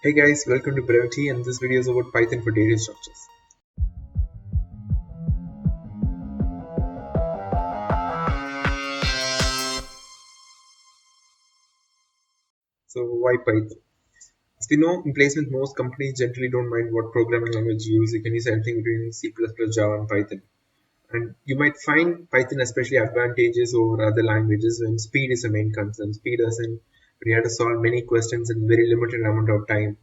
Hey guys, welcome to Brevity, and this video is about Python for data structures. So why Python? As we know, in placement, most companies generally don't mind what programming language you use. You can use anything between C++, Java, and Python. And you might find Python especially advantageous over other languages when speed is the main concern. Speed as in when you have to solve many questions in very limited amount of time.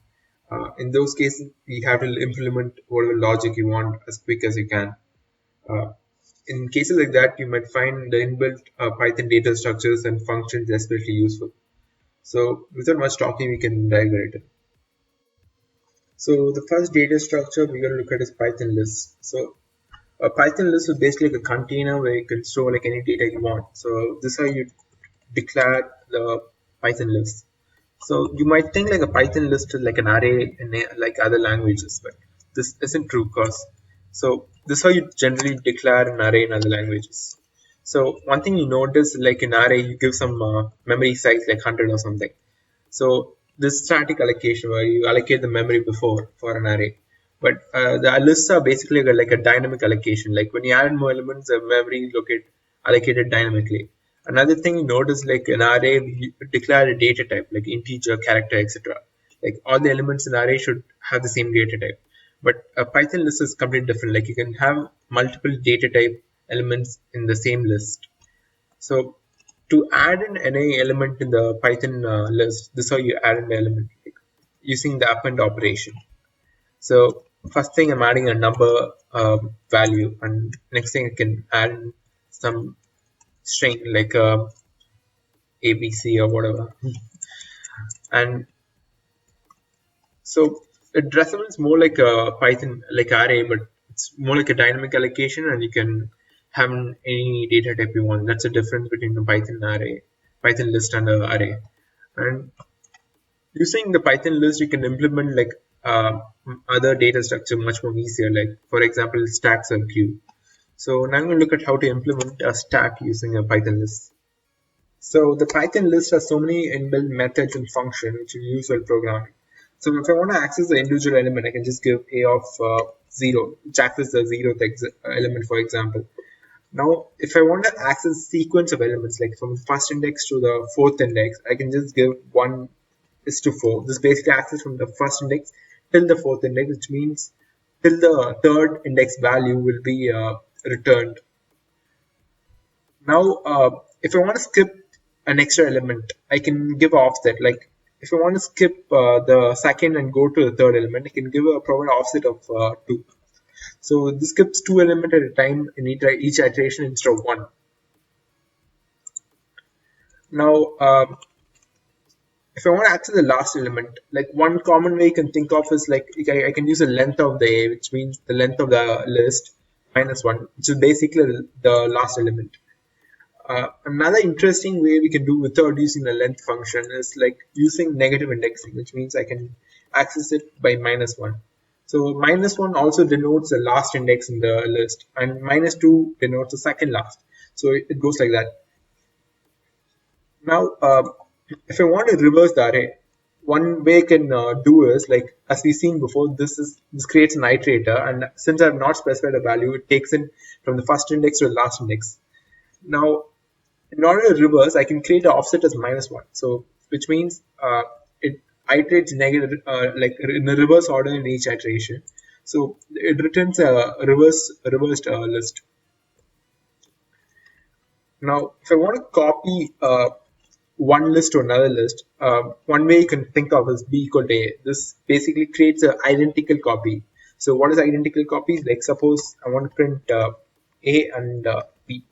In those cases, you have to implement whatever logic you want as quick as you can. Uh, in cases like that, you might find the inbuilt Python data structures and functions especially useful. So without much talking, we can dive right in. So the first data structure we're going to look at is Python list. So a Python list is basically like a container where you can store like any data you want. So this is how you declare the Python list. So you might think like a Python list is like an array in like other languages, but this isn't true because so this is how you generally declare an array in other languages. So one thing you notice like in array you give some memory size like 100 or something. So this static allocation where you allocate the memory before for an array. But the lists are basically like a dynamic allocation. Like when you add more elements, the memory allocated dynamically. Another thing you notice, like an array, we declare a data type, like integer, character, etc. Like all the elements in array should have the same data type. But a Python list is completely different. Like you can have multiple data type elements in the same list. So to add in any element in the Python list, this is how you add an element like, using the append operation. So first thing I'm adding a number value, and next thing I can add some string like ABC or whatever. And so it resembles more like a Python like array, but it's more like a dynamic allocation, and you can have any data type you want. That's the difference between the Python list, and the array. And using the Python list, you can implement like other data structure much more easier. Like for example, stacks or queue. So now I'm going to look at how to implement a stack using a Python list. So the Python list has so many inbuilt methods and functions which you use while programming. So if I want to access the individual element, I can just give a of 0, which accesses the zeroth element, for example. Now, if I want to access sequence of elements, like from first index to the fourth index, I can just give 1 is to 4. This basically access from the first index till the fourth index, which means till the third index value will be returned. Now, if I want to skip an extra element, I can give offset. Like if I want to skip the second and go to the third element, I can give a provide offset of 2. So this skips 2 elements at a time in each iteration instead of 1. Now, if I want to access the last element, like one common way you can think of is like I can use the length of the A, which means the length of the list minus 1, which is basically the last element. Another interesting way we can do without using the length function is like using negative indexing, which means I can access it by minus 1. So minus 1 also denotes the last index in the list, and minus 2 denotes the second last. So it goes like that. Now, if I want to reverse the array, one way I can do is like as we've seen before, this creates an iterator, and since I've not specified a value, it takes in from the first index to the last index. Now, in order to reverse, I can create an offset as minus 1. So, which means it iterates negative, like in a reverse order in each iteration. So it returns a reversed list. Now, if I want to copy one list to another list, one way you can think of is b equal to a. This basically creates an identical copy. So what is identical copy? Like suppose I want to print a and b.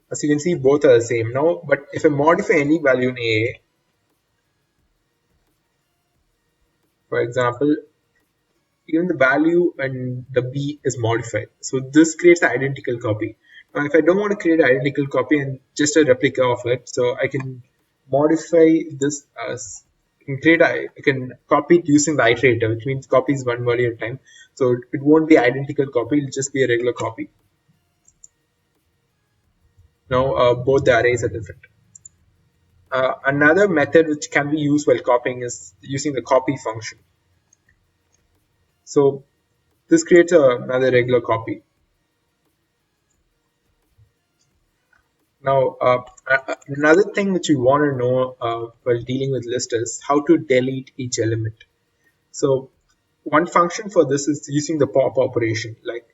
As you can see, both are the same now. But if I modify any value in a, for example, even the value and the b is modified. So this creates an identical copy. Now, if I don't want to create an identical copy and just a replica of it, so I can modify this as I can copy it using the iterator, which means copies one value at a time. So it won't be identical copy; it'll just be a regular copy. Now both the arrays are different. Another method which can be used while copying is using the copy function. So this creates another regular copy. Now, another thing which we want to know while dealing with list is how to delete each element. So one function for this is using the pop operation. Like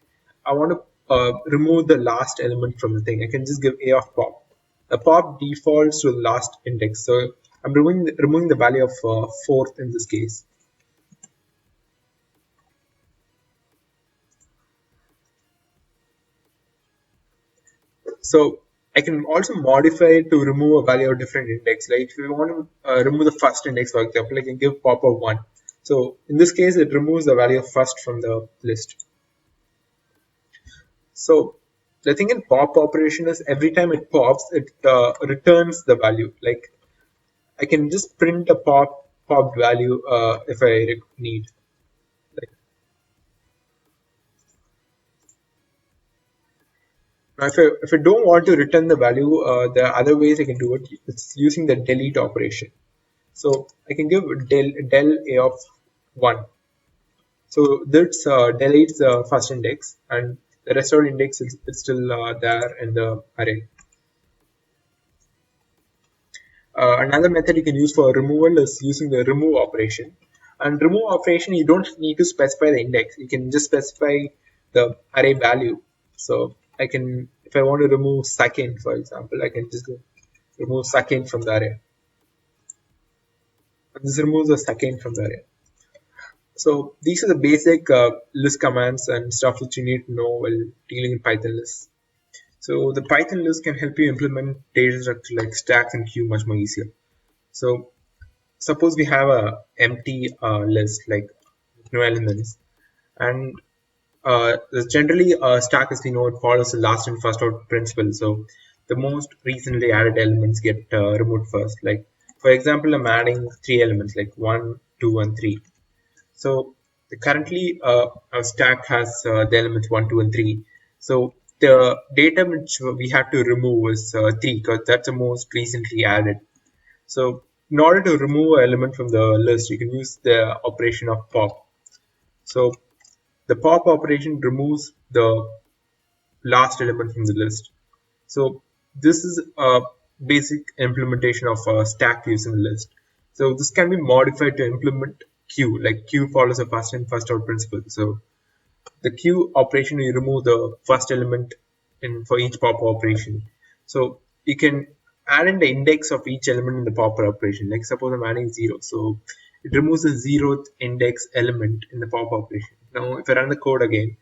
I want to remove the last element from the thing. I can just give a of pop. The pop defaults to the last index. So I'm removing the value of fourth in this case. So I can also modify it to remove a value of different index. Like if you want to remove the first index, for example, I can give pop of 1. So in this case, it removes the value of first from the list. So the thing in pop operation is every time it pops, it returns the value. Like I can just print a popped value if I need. Like, now if I don't want to return the value, there are other ways I can do it. It's using the delete operation. So I can give del a of 1. So this deletes the first index, and the rest of the index is still there in the array. Another method you can use for removal is using the remove operation. And remove operation, you don't need to specify the index. You can just specify the array value. So I can, if I want to remove second, for example, I can just go remove second from the array. And this removes the second from the array. So these are the basic list commands and stuff that you need to know while dealing with Python lists. So the Python list can help you implement data structure like stacks and queue much more easier. So suppose we have a empty list like no elements, and generally a stack, as we know, it follows the last in first out principle. So the most recently added elements get removed first. Like for example, I'm adding 3 elements like 1, 2, and 3. So currently our stack has the elements 1, 2, and 3. So the data which we have to remove is 3 because that's the most recently added. So in order to remove an element from the list, you can use the operation of pop. So the pop operation removes the last element from the list. So this is a basic implementation of a stack using the list. So this can be modified to implement queue. Like queue follows a first in first out principle. So the queue operation, you remove the first element in for each pop operation. So you can add in the index of each element in the pop operation. Like suppose I'm adding 0, so it removes the 0th index element in the pop operation. Now if I run the code again,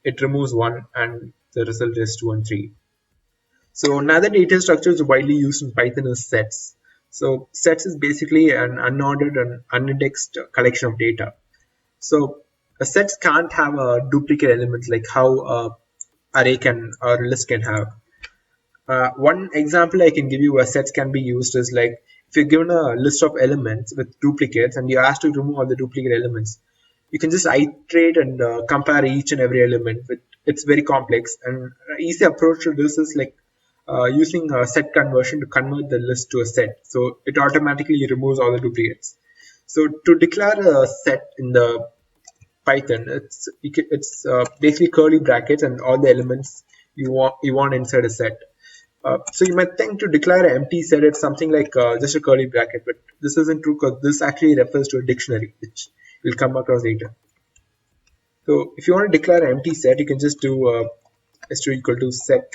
it removes 1 and the result is 2 and 3. So another data structure is widely used in Python is sets. So sets is basically an unordered and unindexed collection of data. So sets can't have a duplicate elements like how a array can or list can have. One example I can give you where sets can be used is like if you're given a list of elements with duplicates and you're asked to remove all the duplicate elements, you can just iterate and compare each and every element. It's very complex, and an easy approach to this is like using a set conversion to convert the list to a set. So it automatically removes all the duplicates. So to declare a set in the Python, it's basically curly brackets and all the elements you want inside a set. So you might think to declare an empty set, it's something like just a curly bracket, but this isn't true because this actually refers to a dictionary, which we'll come across later. So if you want to declare an empty set, you can just do s2 equal to set.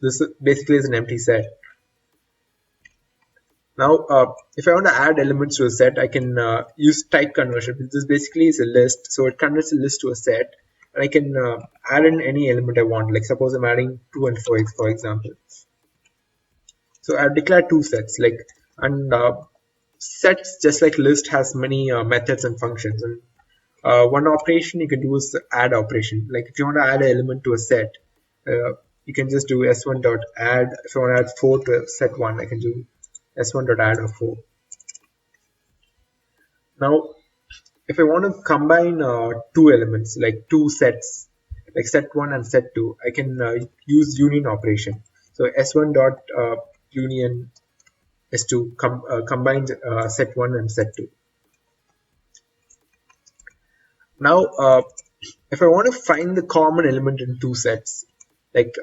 This basically is an empty set. Now, if I want to add elements to a set, I can use type conversion. This basically is a list, so it converts a list to a set, and I can add in any element I want. Like suppose I'm adding 2 and 4, for example. So I've declared 2 sets, like, and sets, just like list, has many methods and functions. And one operation you can do is the add operation. Like if you want to add an element to a set, you can just do s1 dot add. If I want to add 4 to set 1, I can do s1 dot add of 4. Now, if I want to combine 2 elements, like 2 sets, like set 1 and set 2, I can use union operation. So s1 dot union is to combine set 1 and set 2. Now, if I want to find the common element in two sets, like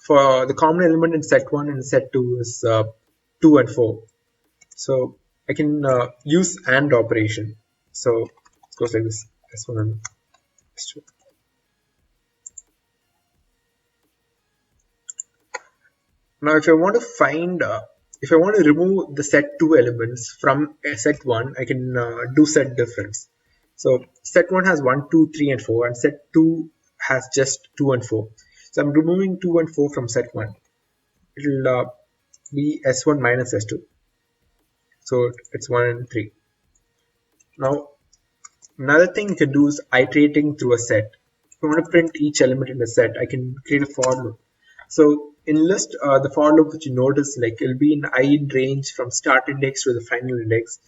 for the common element in set 1 and set 2 is 2 and 4. So I can use AND operation. So it goes like this: S1 and S2. Now, if I want to remove the set 2 elements from set 1, I can do set difference. So set 1 has 1, 2, 3, and 4, and set 2 has just 2 and 4. So I'm removing 2 and 4 from set 1. It will be S1 minus S2. So it's 1 and 3. Now, another thing you can do is iterating through a set. If I want to print each element in a set, I can create a for loop. So in list, the for loop which you notice, like it'll be in I in range from start index to the final index,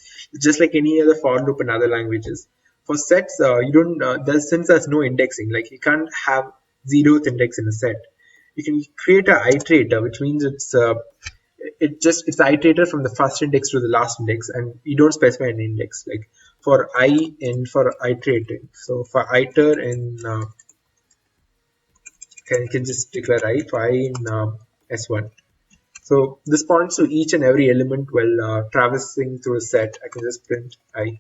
just like any other for loop in other languages. For sets, you don't since there's no indexing, like you can't have 0th index in a set. You can create an iterator, which means it's iterator from the first index to the last index, and you don't specify an index. Like for I in for iterating, so for iter in you can just declare I for I in S1. So this points to each and every element while traversing through a set. I can just print I.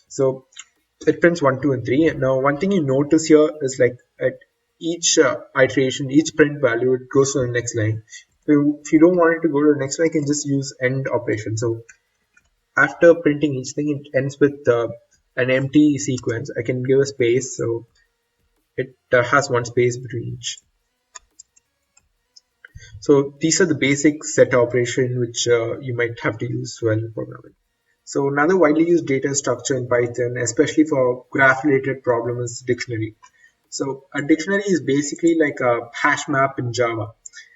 So it prints 1, 2, and 3. Now one thing you notice here is like at each iteration, each print value, it goes to the next line. If you don't want it to go to the next line, you can just use end operation. So after printing each thing, it ends with an empty sequence. I can give a space, so it has one space between each. So these are the basic set operation which you might have to use while programming. So another widely used data structure in Python, especially for graph related problems, is dictionary. So a dictionary is basically like a hash map in Java.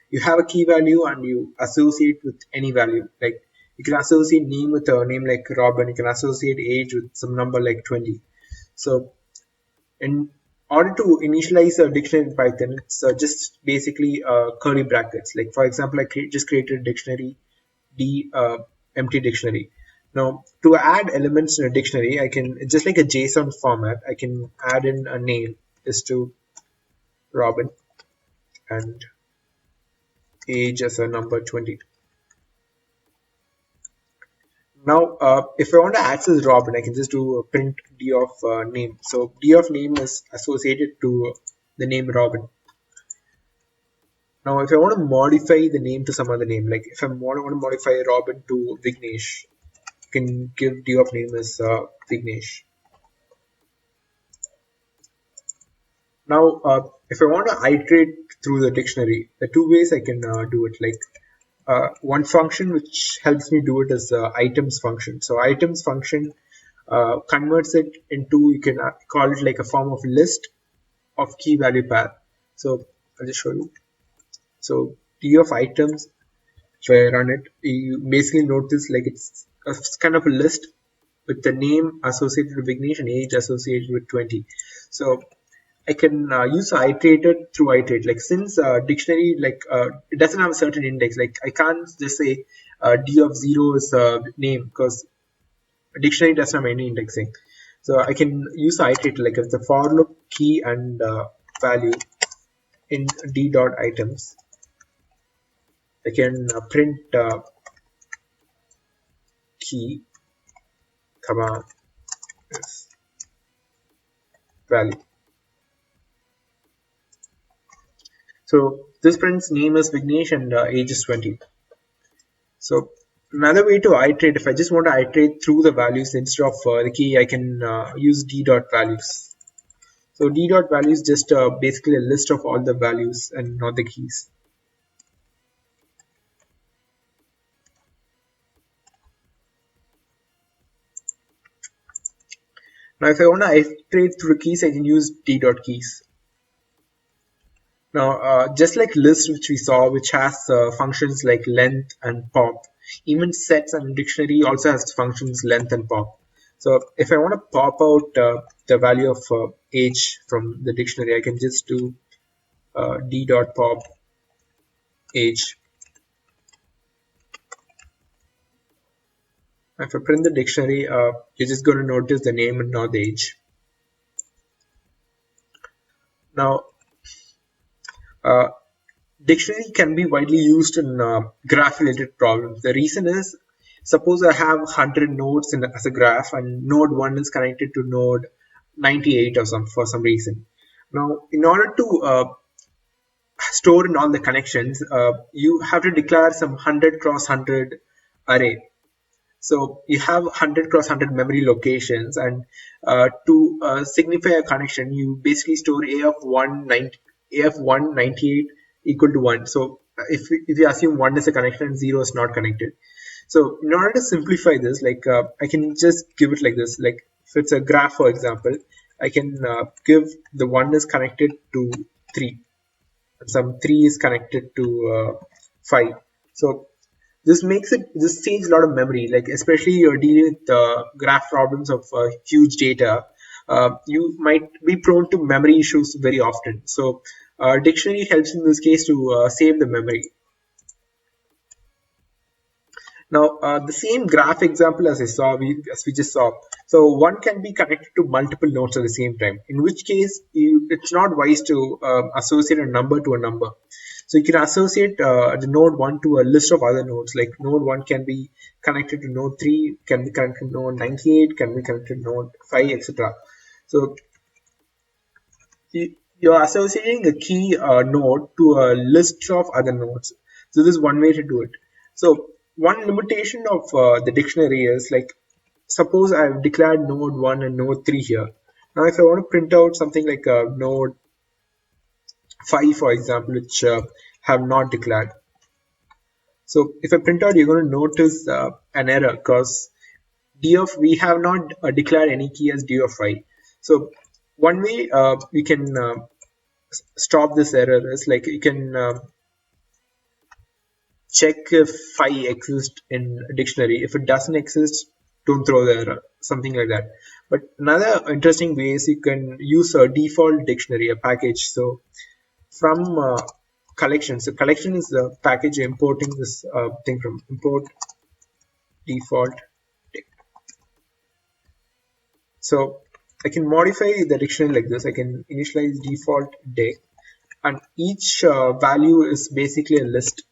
You have a key value and you associate with any value. Like you can associate name with a name like Robin. You can associate age with some number like 20. So in order to initialize a dictionary in Python, it's just basically curly brackets. Like for example, I just created a dictionary, empty dictionary. Now to add elements in a dictionary, I can, just like a JSON format, I can add in a name is to Robin and age as a number 20. Now, if I want to access Robin, I can just do a print d of name. So d of name is associated to the name Robin. Now, if I want to modify the name to some other name, like if I want to modify Robin to Vignesh, I can give d of name as Vignesh. Now, if I want to iterate through the dictionary, the two ways I can do it. Like one function which helps me do it is items function. So items function converts it into, you can call it like a form of list of key value path. So I'll just show you. So t of items, if I run it, you basically notice like it's kind of a list with the name associated with Vignesh and age associated with 20. So I can use iterated through iterate. Like since dictionary, like it doesn't have a certain index, like I can't just say d of 0 is name, because a dictionary doesn't have any indexing. So I can use iterate, like if the for loop key and value in d dot items, I can print key comma value. So this prints name is Vignesh and age is 20. So another way to iterate, if I just want to iterate through the values instead of the key, I can use d dot values. So d dot values is just basically a list of all the values and not the keys. Now if I want to iterate through keys, I can use d dot keys. Now, just like list which we saw, which has functions like length and pop, even sets and dictionary also has functions length and pop. So if I want to pop out the value of age from the dictionary, I can just do d dot pop age. If I print the dictionary, you're just going to notice the name and not the age. Now, uh, dictionary can be widely used in graph-related problems. The reason is, suppose I have 100 nodes as a graph, and node 1 is connected to node 98 or for some reason. Now, in order to store in all the connections, you have to declare some 100 cross 100 array. So you have 100 cross 100 memory locations, and to signify a connection, you basically store a of 198 equal to 1. So if you assume 1 is a connection and 0 is not connected. So in order to simplify this, like I can just give it like this. Like if it's a graph, for example, I can give the 1 is connected to 3, and some 3 is connected to 5. So this saves a lot of memory, like especially you're dealing with graph problems of huge data. You might be prone to memory issues very often. So dictionary helps in this case to save the memory. Now, the same graph example as we just saw. So one can be connected to multiple nodes at the same time, in which case it's not wise to associate a number to a number. So you can associate the node 1 to a list of other nodes, like node 1 can be connected to node 3, can be connected to node 98, can be connected to node 5, etc. So you're associating a key node to a list of other nodes. So this is one way to do it. So one limitation of the dictionary is, like, suppose I've declared node 1 and node 3 here. Now if I want to print out something like a node 5, for example, which have not declared. So if I print out, you're going to notice an error because we have not declared any key as d of 5. So one way we can stop this error is, like, you can check if phi exists in a dictionary. If it doesn't exist, don't throw the error, something like that. But another interesting way is you can use a default dictionary, a package. So from collection, so collection is the package importing this thing from import default. So I can modify the dictionary like this. I can initialize default dict, and each value is basically a list.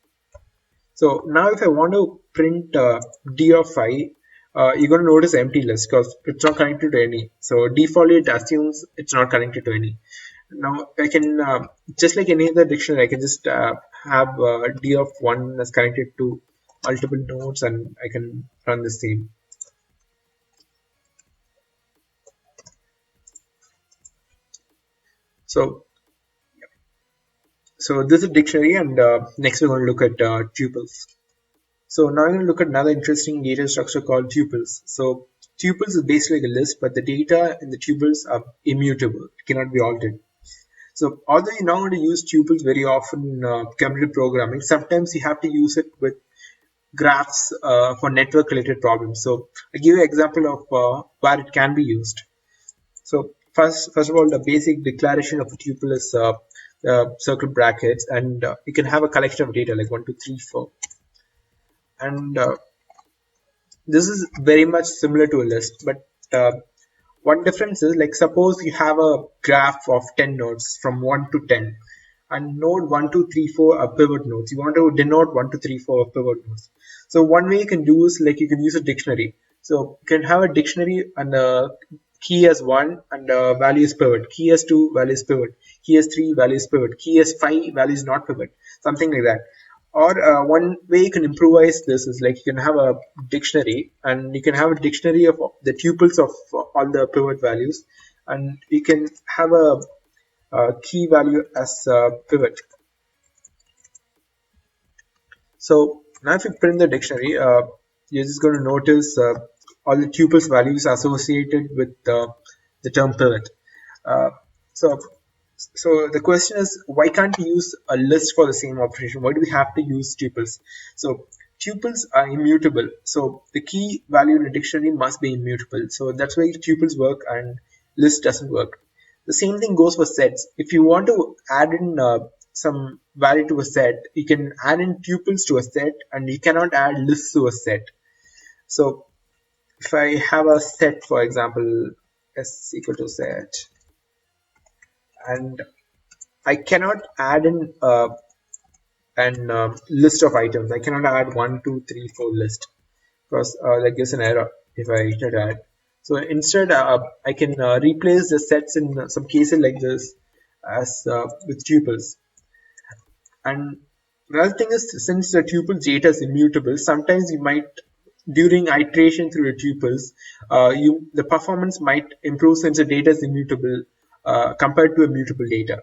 So now if I want to print d of I, you're going to notice empty list because it's not connected to any. So defaultly it assumes it's not connected to any. Now I can, just like any other dictionary, I can just have d of 1 that's connected to multiple nodes, and I can run the same. So this is a dictionary, and next we're going to look at tuples. So now I'm going to look at another interesting data structure called tuples. So tuples is basically like a list, but the data in the tuples are immutable. It cannot be altered. So although you're not going to use tuples very often in computer programming, sometimes you have to use it with graphs for network related problems. So I'll give you an example of where it can be used. So first of all, the basic declaration of a tuple is circle brackets, and you can have a collection of data like 1, 2, 3, 4. And this is very much similar to a list, but one difference is, like, suppose you have a graph of 10 nodes from 1 to 10, and node 1, 2, 3, 4 are pivot nodes. You want to denote 1, 2, 3, 4 are pivot nodes. So one way you can do is, like, you can use a dictionary. So you can have a dictionary, and key as 1 and value is pivot, key as 2, value is pivot, key as 3, value is pivot, key as 5, value is not pivot, something like that. Or one way you can improvise this is, like, you can have a dictionary, and you can have a dictionary of the tuples of all the pivot values, and you can have a key value as pivot. So now if you print the dictionary, you're just going to notice all the tuples values associated with the term pivot. Uh, so the question is, why can't we use a list for the same operation? Why do we have to use tuples? So tuples are immutable. So the key value in a dictionary must be immutable. So that's why tuples work and list doesn't work. The same thing goes for sets. If you want to add in some value to a set, you can add in tuples to a set, and you cannot add lists to a set. So if I have a set, for example, s equal to set, and I cannot add in an list of items. I cannot add 1, 2, 3, 4 list, because that gives an error if I try to add. So instead, I can replace the sets in some cases like this as with tuples. And another thing is, since the tuple data is immutable, sometimes you might, during iteration through the tuples, the performance might improve since the data is immutable compared to immutable data.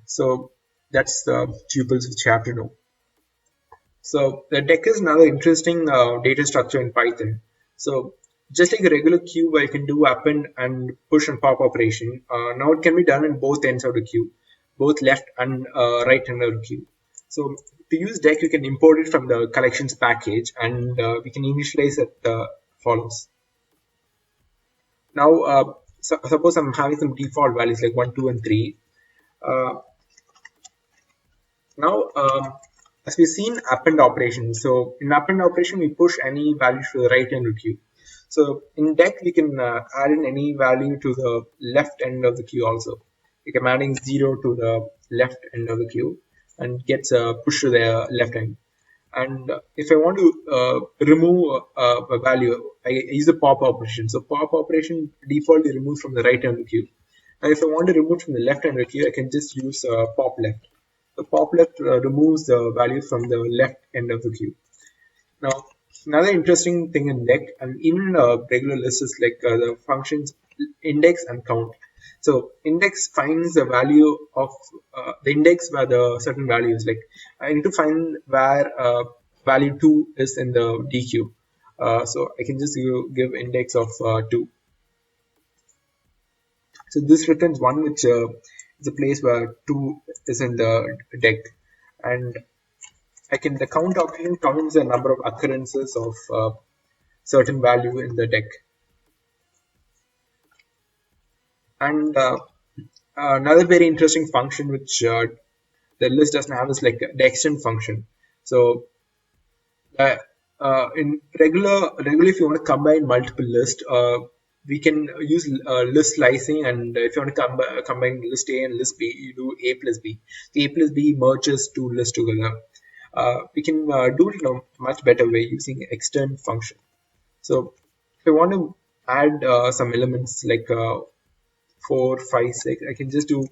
So that's the tuples which you have to know. So the deck is another interesting data structure in Python. So just like a regular queue where you can do append and push and pop operation, now it can be done in both ends of the queue, both left and right end of the queue. So to use deck, you can import it from the collections package, and we can initialize it follows. Now, suppose I'm having some default values like 1, 2, and 3. Now, as we've seen append operation, so in append operation, we push any value to the right end of the queue. So in deck, we can add in any value to the left end of the queue also. Like I'm adding 0 to the left end of the queue and gets pushed to the left end. And if I want to remove a value, I use the pop operation. So pop operation defaultly removes from the right end of the queue. And if I want to remove from the left end of the queue, I can just use pop left. The pop left removes the value from the left end of the queue. Now, another interesting thing in deck and even regular lists is like the functions index and count. So index finds the value of the index where the certain value is. Like I need to find where value 2 is in the DQ. So I can just give index of 2. So this returns 1, which is a place where 2 is in the deck, and the count operation counts the number of occurrences of certain value in the deck. And another very interesting function which the list doesn't have is like the extend function. So in regularly, if you want to combine multiple lists, we can use list slicing, and if you want to combine list A and list B, you do A plus B. The A plus B merges two lists together. We can do it in a much better way using extend function. So if I want to add some elements like 4, 5, 6, I can just do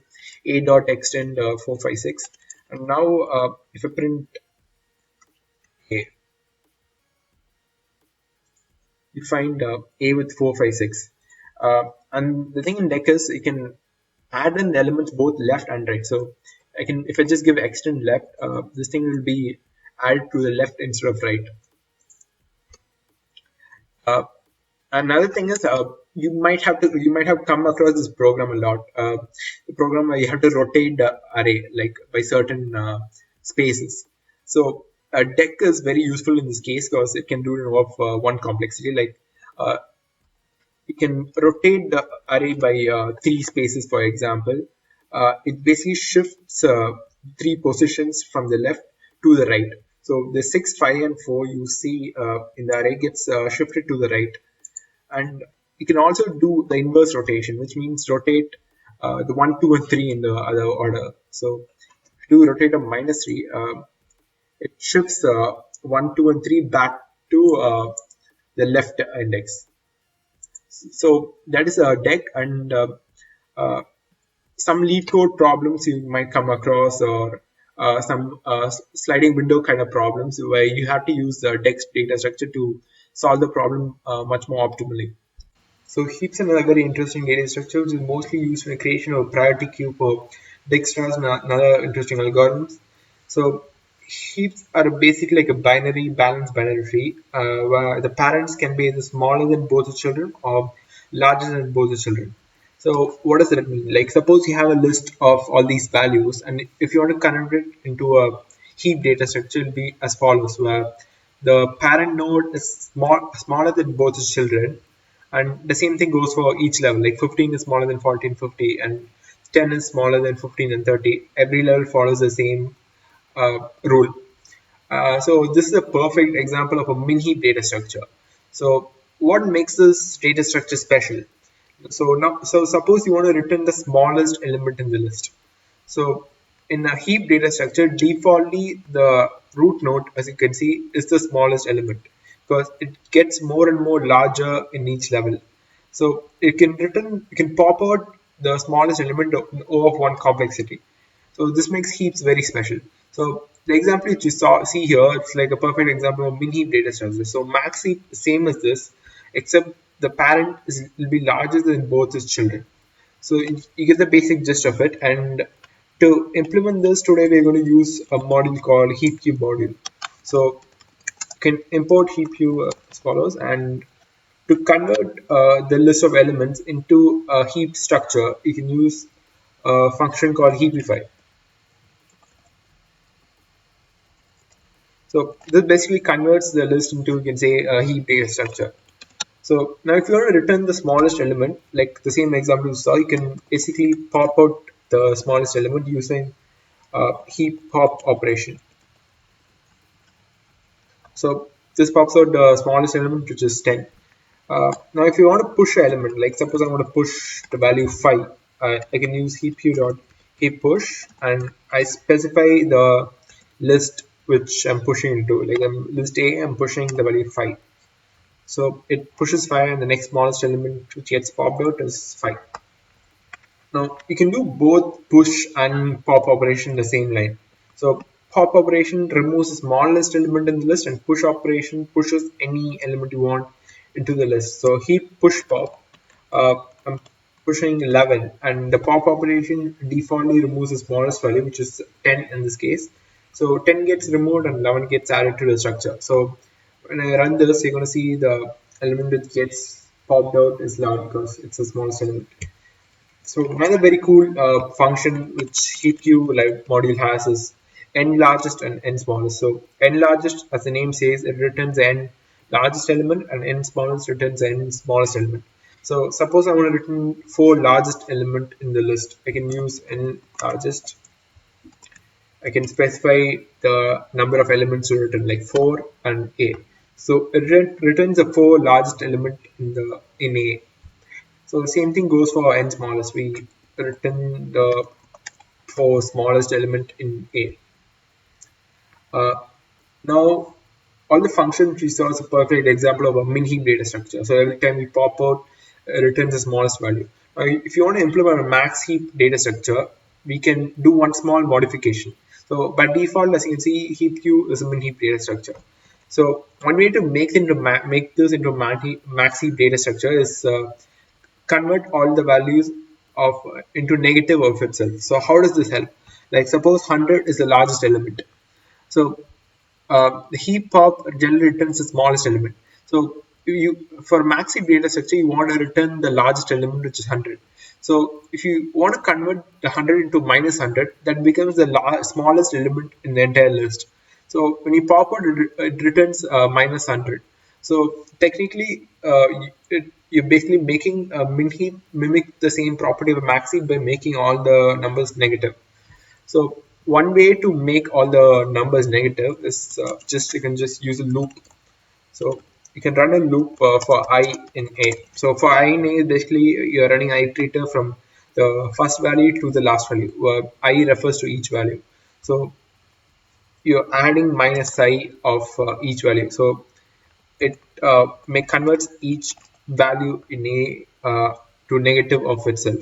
a dot extend 4, 5, 6, and now if I print A, you find A with 4, 5, 6. And the thing in deck is you can add in elements both left and right. So if I just give extend left, this thing will be added to the left instead of right. Another thing is you might have come across this program a lot. The program where you have to rotate the array like by certain spaces. So a deck is very useful in this case because it can do it of one complexity. Like you can rotate the array by 3 spaces, for example. It basically shifts 3 positions from the left to the right. So the 6, 5, and 4 you see in the array gets shifted to the right. And you can also do the inverse rotation, which means rotate the 1, 2, and 3 in the other order. So if you do rotate a -3, it shifts 1, 2, and 3 back to the left index. So that is a deck, and some lead code problems you might come across, or some sliding window kind of problems where you have to use the deck's data structure to solve the problem much more optimally. So heaps are another very interesting data structure which is mostly used for the creation of a priority queue for Dijkstra's and other interesting algorithms. So heaps are basically like a balanced binary tree where the parents can be either smaller than both the children or larger than both the children. So what does that mean? Like suppose you have a list of all these values, and if you want to convert it into a heap data structure, it will be as follows, where the parent node is smaller than both the children, and the same thing goes for each level. Like 15 is smaller than 1450, and 10 is smaller than 15 and 30. Every level follows the same rule. So this is a perfect example of a mini data structure. So what makes this data structure special? So suppose you want to return the smallest element in the list. So in a heap data structure, defaultly the root node, as you can see, is the smallest element because it gets more and more larger in each level. So it can pop out the smallest element of one complexity. So this makes heaps very special. So the example which you see here, it's like a perfect example of mini heap data structure. So max heap, same as this, except the parent will be larger than both its children. So you get the basic gist of it. And to implement this today, we're going to use a module called HeapCube module. So you can import HeapCube as follows. And to convert the list of elements into a heap structure, you can use a function called heapify. So this basically converts the list into, you can say, a heap data structure. So now if you want to return the smallest element, like the same example you saw, you can basically pop out the smallest element using heap pop operation. So this pops out the smallest element, which is 10. Now if you want to push an element, like suppose I want to push the value 5, I can use heap push, and I specify the list which I'm pushing into. Like list A, I'm pushing the value 5. So it pushes 5 and the next smallest element which gets popped out is 5. Now you can do both push and pop operation in the same line. So pop operation removes the smallest element in the list, and push operation pushes any element you want into the list. So heap push pop, I'm pushing 11, and the pop operation defaultly removes the smallest value, which is 10 in this case. So 10 gets removed and 11 gets added to the structure. So when I run this, you're going to see the element that gets popped out is 11 because it's the smallest element. So another very cool function which HeapCube like module has is n largest and n smallest. So n largest, as the name says, it returns n largest element, and n smallest returns n smallest element. So suppose I want to return 4 largest element in the list, I can use n largest. I can specify the number of elements to return, like 4 and a. So it returns the 4 largest element in a. So the same thing goes for n smallest. We return the 4 smallest element in A. Now, all the functions we saw is a perfect example of a min-heap data structure. So every time we pop out, it returns the smallest value. Now, if you want to implement a max heap data structure, we can do one small modification. So by default, as you can see, heap queue is a min-heap data structure. So one way to make this into a max heap data structure is convert all the values of into negative of itself. So how does this help? Like suppose 100 is the largest element. So the heap pop generally returns the smallest element. So you for max heap data structure, you want to return the largest element, which is 100. So if you want to convert the 100 into minus 100, that becomes the smallest element in the entire list. So when you pop out, it returns minus 100. So technically, you're basically making a min heap mimic the same property of a max heap by making all the numbers negative. So one way to make all the numbers negative is you can just use a loop. So you can run a loop for I in A. So for I in A, basically you're running an iterator from the first value to the last value. I refers to each value. So you're adding minus I of each value. So it converts each value in A to negative of itself.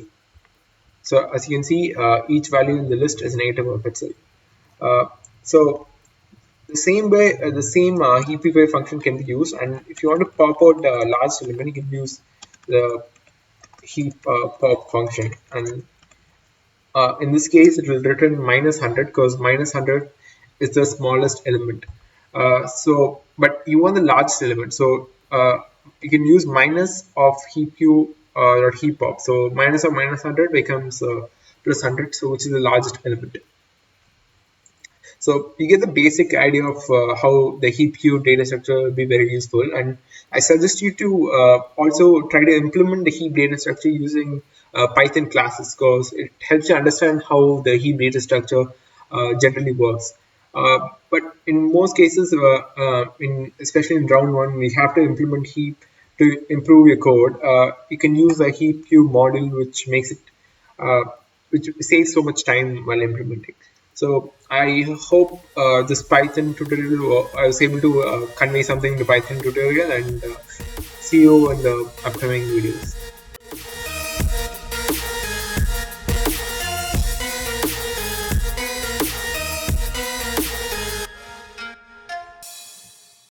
So as you can see, each value in the list is negative of itself. Uh, so the same way, the same heapify function can be used, and if you want to pop out a large element, you can use the heap pop function, and in this case, it will return minus 100 because minus 100 is the smallest element. But you want the largest element, so you can use minus of heap q or heap pop. So minus of minus 100 becomes plus 100, so which is the largest element. So you get the basic idea of how the heap queue data structure will be very useful. And I suggest you to also try to implement the heap data structure using Python classes, because it helps you understand how the heap data structure generally works. But in most cases, especially in round one, we have to implement heap to improve your code. You can use a heap cube model, which makes it uh, which saves so much time while implementing. So I hope this Python tutorial, I was able to convey something in the Python tutorial, and see you in the upcoming videos.